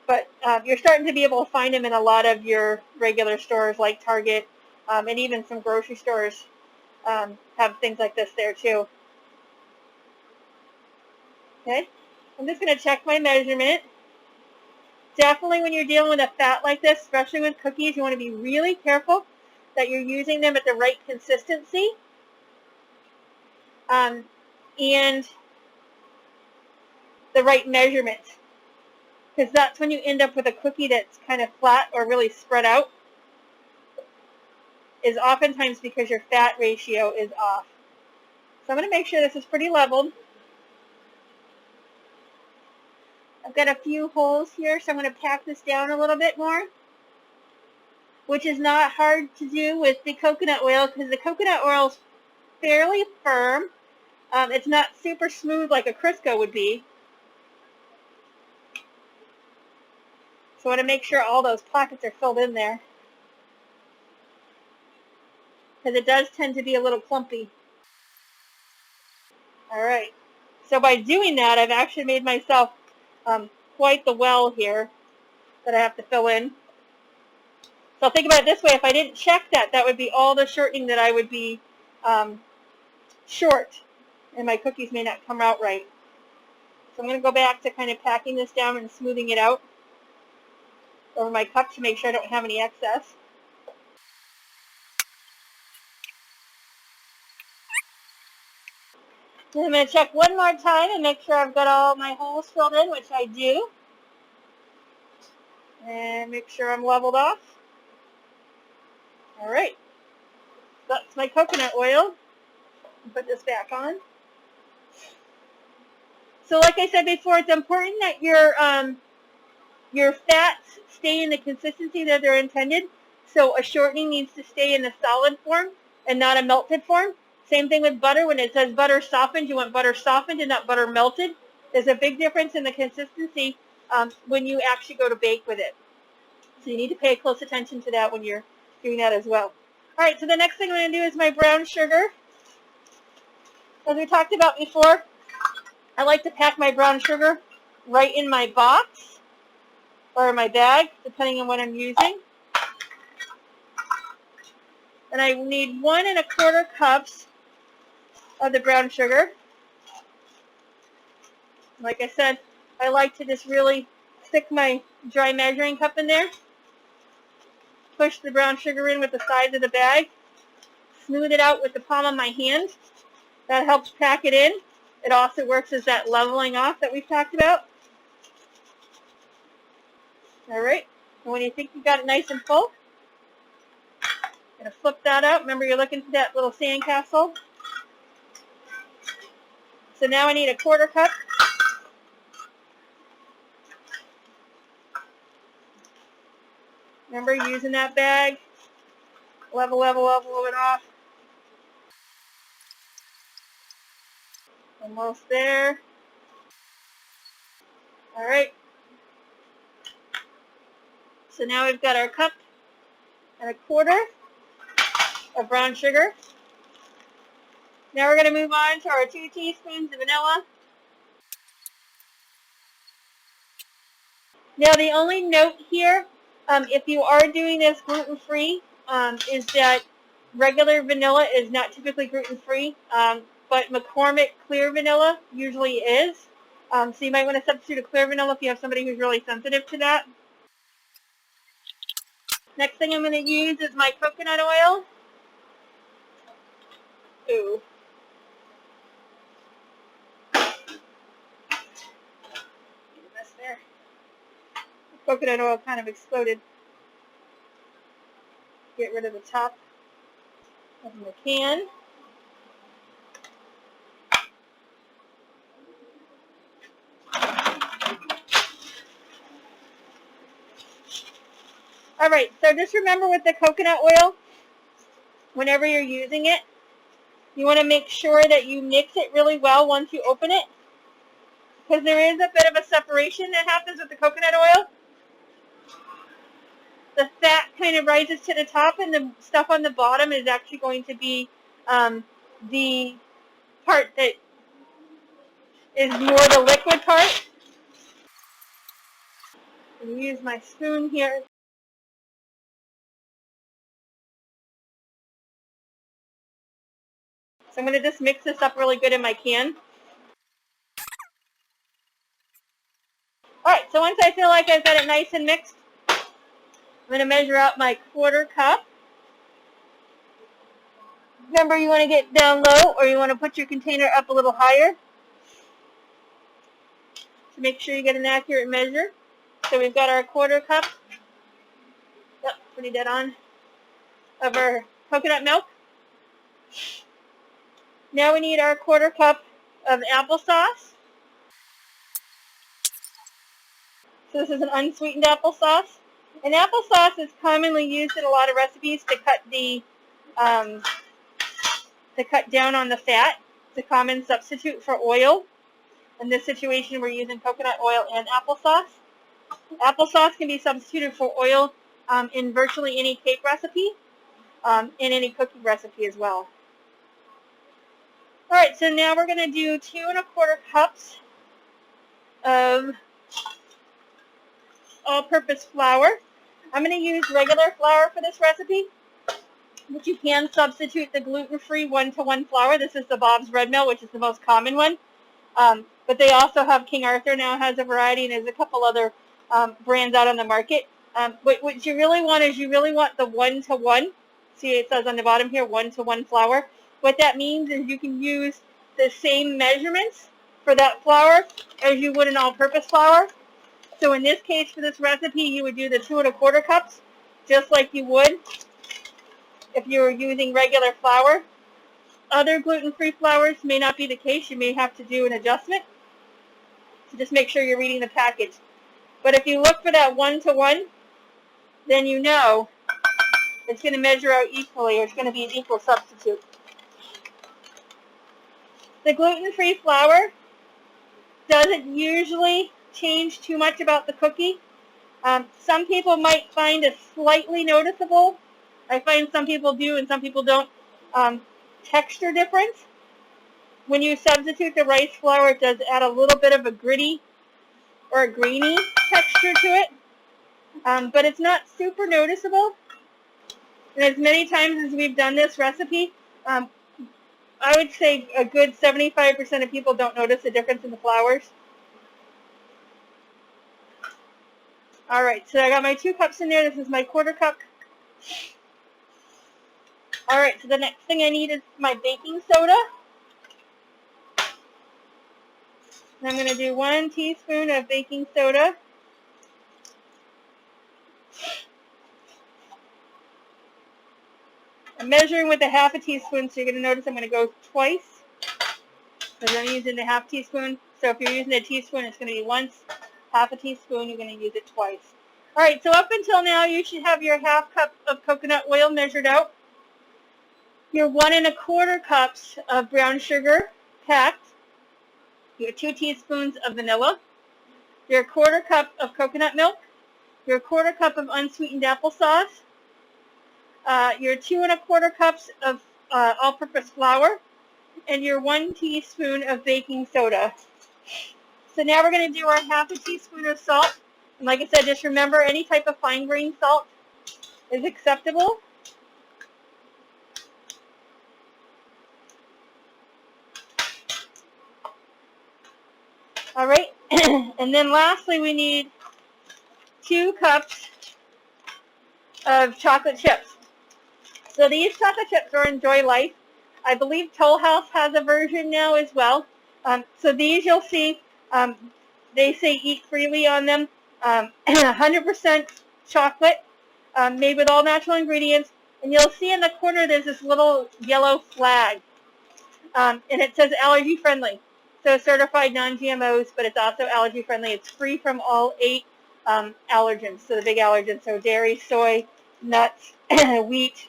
But you're starting to be able to find them in a lot of your regular stores like Target, and even some grocery stores have things like this there too. Okay, I'm just going to check my measurement. Definitely when you're dealing with a fat like this, especially with cookies, you want to be really careful that you're using them at the right consistency. And the right measurement, because that's when you end up with a cookie that's kind of flat or really spread out, is oftentimes because your fat ratio is off. So I'm going to make sure this is pretty leveled. I've got a few holes here, so I'm going to pack this down a little bit more, which is not hard to do with the coconut oil, because the coconut oil is fairly firm. It's not super smooth like a Crisco would be. So I want to make sure all those pockets are filled in there, because it does tend to be a little clumpy. All right. So by doing that, I've actually made myself quite the well here that I have to fill in. So think about it this way. If I didn't check that, that would be all the shortening that I would be short, and my cookies may not come out right. So I'm going to go back to kind of packing this down and smoothing it out over my cup to make sure I don't have any excess. And I'm going to check one more time and make sure I've got all my holes filled in, which I do. And make sure I'm leveled off. All right. That's my coconut oil. Put this back on. So like I said before, it's important that your fats stay in the consistency that they're intended. So a shortening needs to stay in the solid form and not a melted form. Same thing with butter. When it says butter softened, you want butter softened and not butter melted. There's a big difference in the consistency when you actually go to bake with it. So you need to pay close attention to that when you're doing that as well. All right, so the next thing I'm going to do is my brown sugar. As we talked about before, I like to pack my brown sugar right in my box or my bag, depending on what I'm using. And I need 1 1/4 cups of the brown sugar. Like I said, I like to just really stick my dry measuring cup in there, push the brown sugar in with the sides of the bag, smooth it out with the palm of my hand. That helps pack it in. It also works as that leveling off that we've talked about. All right, and when you think you've got it nice and full, I'm going to flip that out. Remember, you're looking for that little sandcastle. So now I need 1/4 cup. Remember, using that bag, level it off. Almost there. All right. So now we've got our cup and 1/4 of brown sugar. Now we're going to move on to our 2 teaspoons of vanilla. Now the only note here, if you are doing this gluten-free, is that regular vanilla is not typically gluten-free, but McCormick clear vanilla usually is. So you might want to substitute a clear vanilla if you have somebody who's really sensitive to that. Next thing I'm going to use is my coconut oil. Ooh. Mess there. The coconut oil kind of exploded. Get rid of the top of the can. All right, so just remember with the coconut oil, whenever you're using it, you want to make sure that you mix it really well once you open it, because there is a bit of a separation that happens with the coconut oil. The fat kind of rises to the top, and the stuff on the bottom is actually going to be the part that is more the liquid part. I'm going to use my spoon here. So I'm going to just mix this up really good in my can. All right, so once I feel like I've got it nice and mixed, I'm going to measure out my 1/4 cup. Remember, you want to get down low, or you want to put your container up a little higher to make sure you get an accurate measure. So we've got our 1/4 cup, yep, pretty dead on, of our coconut milk. Now we need our 1/4 cup of applesauce. So this is an unsweetened applesauce. And applesauce is commonly used in a lot of recipes to cut down on the fat. It's a common substitute for oil. In this situation, we're using coconut oil and applesauce. Applesauce can be substituted for oil in virtually any cake recipe, in any cooking recipe as well. All right, so now we're going to do 2 1/4 cups of all-purpose flour. I'm going to use regular flour for this recipe, but you can substitute the gluten-free 1-to-1 flour. This is the Bob's Red Mill, which is the most common one. But they also have King Arthur now has a variety, and there's a couple other brands out on the market. What you really want is you really want the 1-to-1. See, it says on the bottom here, 1-to-1 flour. What that means is you can use the same measurements for that flour as you would an all-purpose flour. So in this case, for this recipe, you would do the 2 1/4 cups, just like you would if you were using regular flour. Other gluten-free flours may not be the case. You may have to do an adjustment. So just make sure you're reading the package. But if you look for that 1-to-1, then you know it's going to measure out equally, or it's going to be an equal substitute. The gluten-free flour doesn't usually change too much about the cookie. Some people might find it slightly noticeable. I find some people do and some people don't. Texture difference. When you substitute the rice flour, it does add a little bit of a gritty or a grainy texture to it, but it's not super noticeable. And as many times as we've done this recipe, I would say a good 75% of people don't notice the difference in the flours. All right, so I got my 2 cups in there. This is my 1/4 cup. All right, so the next thing I need is my baking soda. And I'm going to do 1 teaspoon of baking soda. I'm measuring with a 1/2 teaspoon, so you're going to notice I'm going to go twice, because I'm using the 1/2 teaspoon. So if you're using a teaspoon, it's going to be once. 1/2 teaspoon, you're going to use it twice. All right, so up until now, you should have your 1/2 cup of coconut oil measured out, your 1 1/4 cups of brown sugar packed, your 2 teaspoons of vanilla, your 1/4 cup of coconut milk, your 1/4 cup of unsweetened applesauce, your 2 1/4 cups of all-purpose flour, and your 1 teaspoon of baking soda. So now we're going to do our 1/2 teaspoon of salt. And like I said, just remember any type of fine-grained salt is acceptable. All right, and then lastly we need 2 cups of chocolate chips. So these chocolate chips are Enjoy Life. I believe Toll House has a version now as well. So these you'll see, they say eat freely on them. 100% chocolate, made with all natural ingredients. And you'll see in the corner there's this little yellow flag. And it says allergy friendly. So certified non-GMOs, but it's also allergy friendly. It's free from all 8 allergens, so the big allergens, so dairy, soy, nuts, wheat.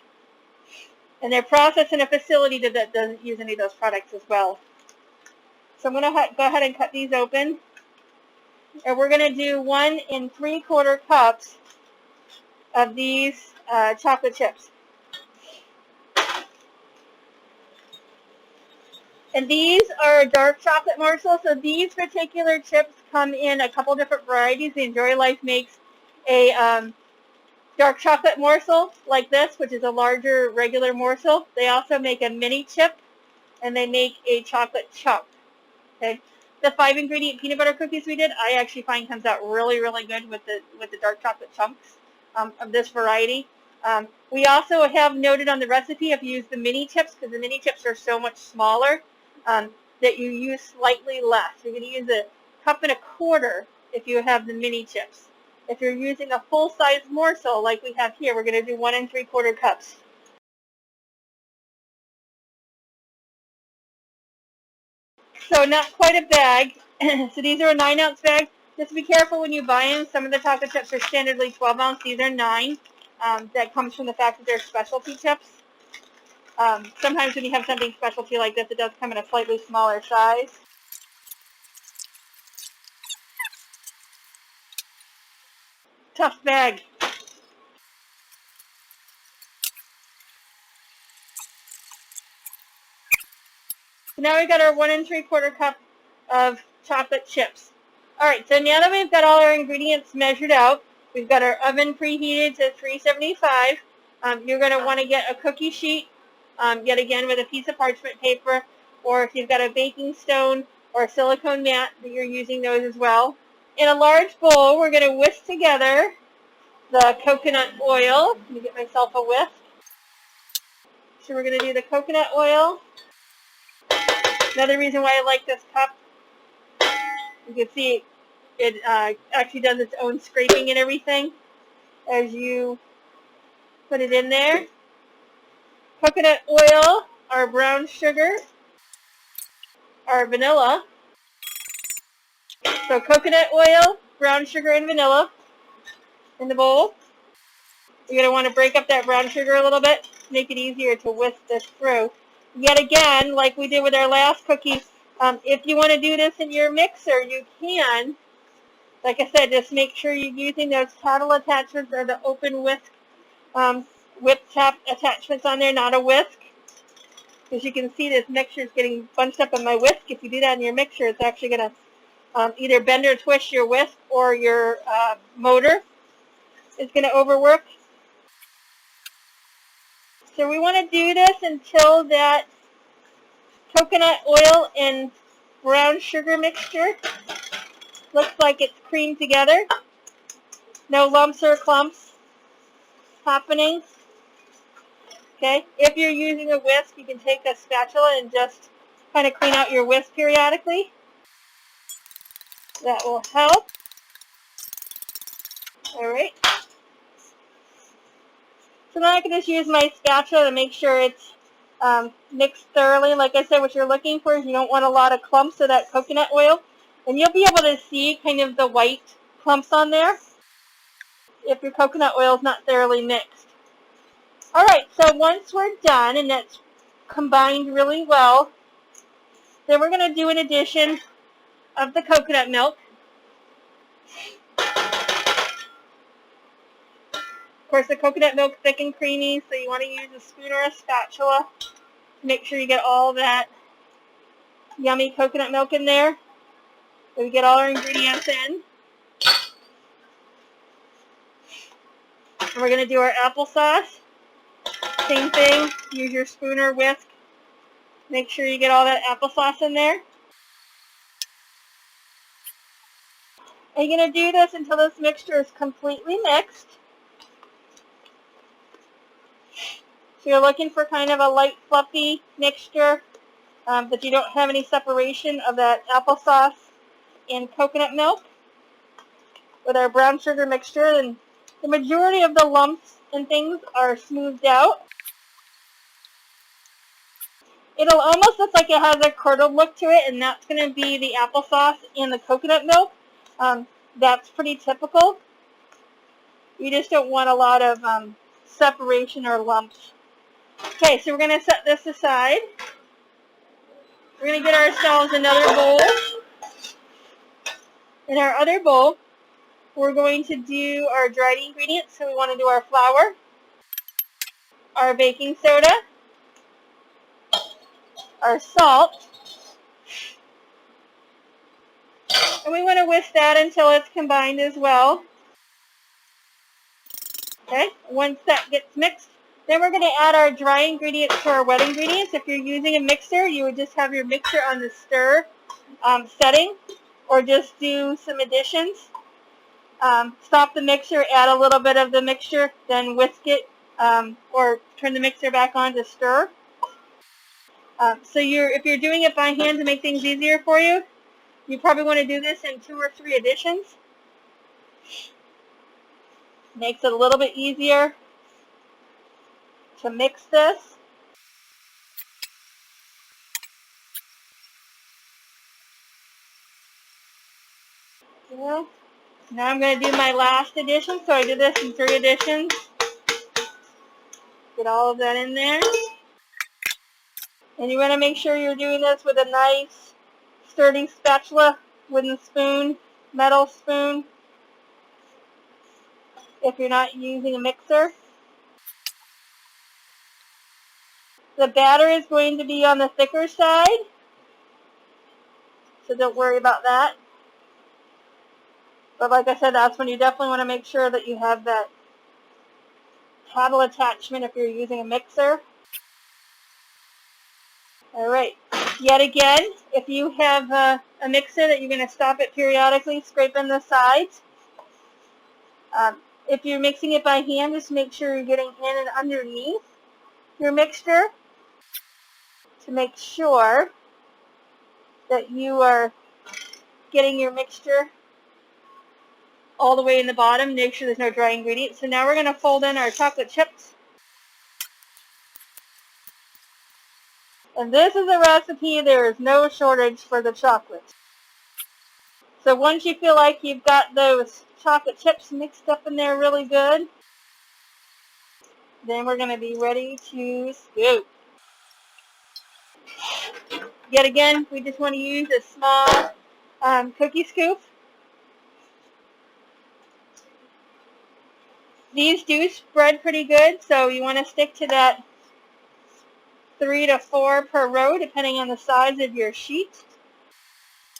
And they're processed in a facility that doesn't use any of those products as well. So I'm going to go ahead and cut these open. And we're going to do 1 3/4 cups of these chocolate chips. And these are a dark chocolate morsel. So these particular chips come in a couple different varieties. The Enjoy Life makes a dark chocolate morsel like this, which is a larger regular morsel. They also make a mini chip, and they make a chocolate chunk. Okay. The 5-ingredient peanut butter cookies we did, I actually find comes out really, really good with the dark chocolate chunks of this variety. We also have noted on the recipe if you use the mini chips, because the mini chips are so much smaller, that you use slightly less. You're going to use 1 1/4 cups if you have the mini chips. If you're using a full-size morsel like we have here, we're going to do 1 3/4 cups. So not quite a bag. So these are a 9-ounce bag. Just be careful when you buy them. Some of the chocolate chips are standardly 12-ounce. These are 9. That comes from the fact that they're specialty chips. Sometimes when you have something specialty like this, it does come in a slightly smaller size. Tough bag. So now we've got our 1 3/4 cup of chocolate chips. All right, so now that we've got all our ingredients measured out, we've got our oven preheated to 375. You're going to want to get a cookie sheet, yet again with a piece of parchment paper, or if you've got a baking stone or a silicone mat, that you're using those as well. In a large bowl, we're going to whisk together the coconut oil. Let me get myself a whisk. So we're going to do the coconut oil. Another reason why I like this cup, you can see it actually does its own scraping and everything as you put it in there. Coconut oil, our brown sugar, our vanilla. So coconut oil, brown sugar, and vanilla in the bowl. You're going to want to break up that brown sugar a little bit, make it easier to whisk this through. Yet again, like we did with our last cookie, if you want to do this in your mixer, you can. Like I said, just make sure you're using those paddle attachments or the open whisk whip tap attachments on there, not a whisk. As you can see, this mixture is getting bunched up in my whisk. If you do that in your mixture, it's actually going to either bend or twist your whisk, or your motor is going to overwork. So we want to do this until that coconut oil and brown sugar mixture looks like it's creamed together. No lumps or clumps happening. Okay, if you're using a whisk, you can take a spatula and just kind of clean out your whisk periodically. That will help. All right. So now I can just use my spatula to make sure it's mixed thoroughly. Like I said, what you're looking for is you don't want a lot of clumps of that coconut oil. And you'll be able to see kind of the white clumps on there if your coconut oil is not thoroughly mixed. All right, so once we're done and that's combined really well, then we're going to do an addition of the coconut milk. Of course, the coconut milk is thick and creamy, so you want to use a spoon or a spatula to make sure you get all that yummy coconut milk in there. So we get all our ingredients in. And we're going to do our applesauce. Same thing, use your spoon or whisk. Make sure you get all that applesauce in there. And you're going to do this until this mixture is completely mixed. So you're looking for kind of a light, fluffy mixture, but you don't have any separation of that applesauce and coconut milk. With our brown sugar mixture, and the majority of the lumps and things are smoothed out. It'll almost look like it has a curdled look to it, and that's going to be the applesauce and the coconut milk. That's pretty typical. You just don't want a lot of separation or lumps. Okay, so we're going to set this aside. We're going to get ourselves another bowl. In our other bowl, we're going to do our dried ingredients. So we want to do our flour, our baking soda, our salt, and we want to whisk that until it's combined as well. Okay, once that gets mixed, then we're going to add our dry ingredients to our wet ingredients. If you're using a mixer, you would just have your mixer on the stir setting, or just do some additions. Stop the mixer, add a little bit of the mixture, then whisk it, or turn the mixer back on to stir. So if you're doing it by hand to make things easier for you, you probably want to do this in 2 or 3 additions. Makes it a little bit easier to mix this. Yeah. Now I'm going to do my last addition, so I did this in 3 additions. Get all of that in there. And you want to make sure you're doing this with a nice sturdy spatula, wooden spoon, metal spoon, if you're not using a mixer. The batter is going to be on the thicker side, so don't worry about that. But like I said, that's when you definitely want to make sure that you have that paddle attachment if you're using a mixer. All right. Yet again, if you have a mixer that you're going to stop it periodically, scraping the sides. If you're mixing it by hand, just make sure you're getting in and underneath your mixture to make sure that you are getting your mixture all the way in the bottom. Make sure there's no dry ingredients. So now we're going to fold in our chocolate chips. And this is a recipe. There is no shortage for the chocolate. So once you feel like you've got those chocolate chips mixed up in there really good, then we're going to be ready to scoop. Yet again, we just want to use a small cookie scoop. These do spread pretty good, so you want to stick to that 3 to 4 per row, depending on the size of your sheet.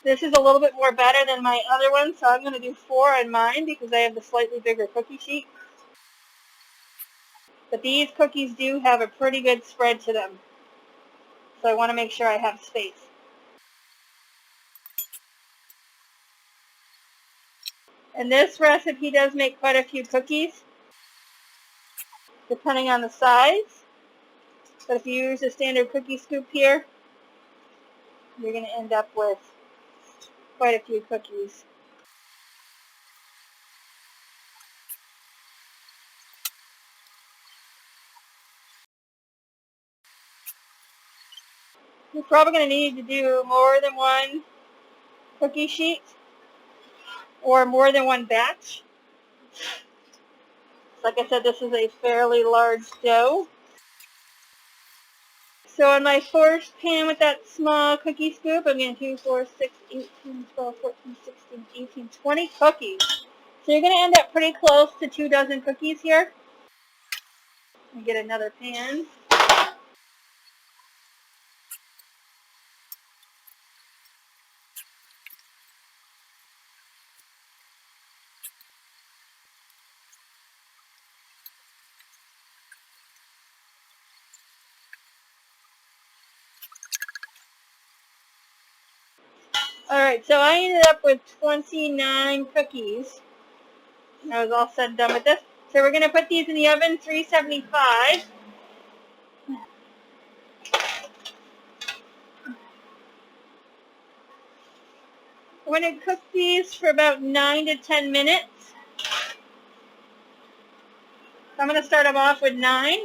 This is a little bit more better than my other one, so I'm going to do 4 on mine because I have the slightly bigger cookie sheet. But these cookies do have a pretty good spread to them, so I want to make sure I have space. And this recipe does make quite a few cookies, depending on the size. But if you use a standard cookie scoop here, you're going to end up with quite a few cookies. You're probably going to need to do more than one cookie sheet or more than one batch. Like I said, this is a fairly large dough. So on my first pan with that small cookie scoop, I'm going to do 2, 4, 6, 8, 10, 12, 14, 16, 18, 20 cookies. So you're going to end up pretty close to 2 dozen cookies here. Let me get another pan. Alright, so I ended up with 29 cookies. And I was all said and done with this. So we're going to put these in the oven, 375. We're going to cook these for about 9 to 10 minutes. So I'm going to start them off with 9.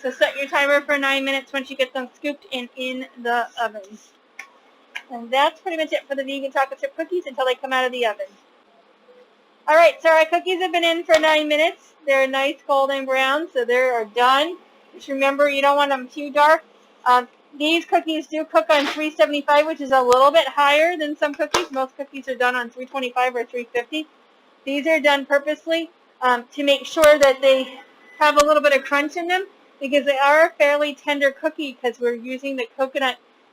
So set your timer for 9 minutes once you get them scooped and in the oven. And that's pretty much it for the vegan chocolate chip cookies until they come out of the oven. Alright, so our cookies have been in for 9 minutes. They're nice golden brown, so they are done. Just remember, you don't want them too dark. These cookies do cook on 375, which is a little bit higher than some cookies. Most cookies are done on 325 or 350. These are done purposely to make sure that they have a little bit of crunch in them, because they are a fairly tender cookie because we're using the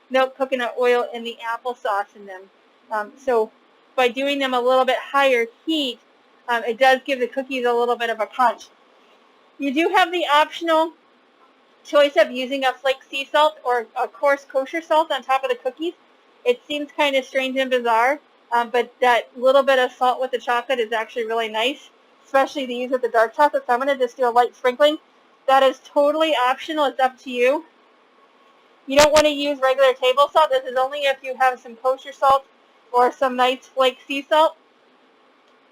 milk coconut oil and the applesauce in them. So by doing them a little bit higher heat, it does give the cookies a little bit of a crunch. You do have the optional choice of using a flake sea salt or a coarse kosher salt on top of the cookies. It seems kind of strange and bizarre, but that little bit of salt with the chocolate is actually really nice, especially these with the dark chocolate. So I'm going to just do a light sprinkling. That is totally optional. It's up to you. You don't want to use regular table salt. This is only if you have some kosher salt or some nice flake sea salt.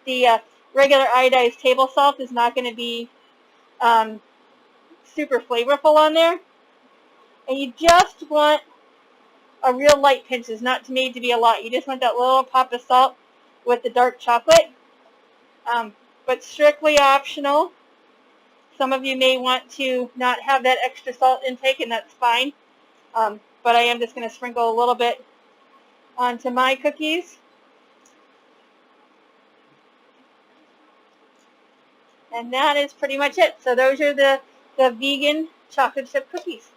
The regular iodized table salt is not going to be super flavorful on there. And you just want a real light pinch. It's not made to be a lot. You just want that little pop of salt with the dark chocolate. But strictly optional. Some of you may want to not have that extra salt intake, and that's fine. But I am just going to sprinkle a little bit onto my cookies. And that is pretty much it. So those are the vegan chocolate chip cookies.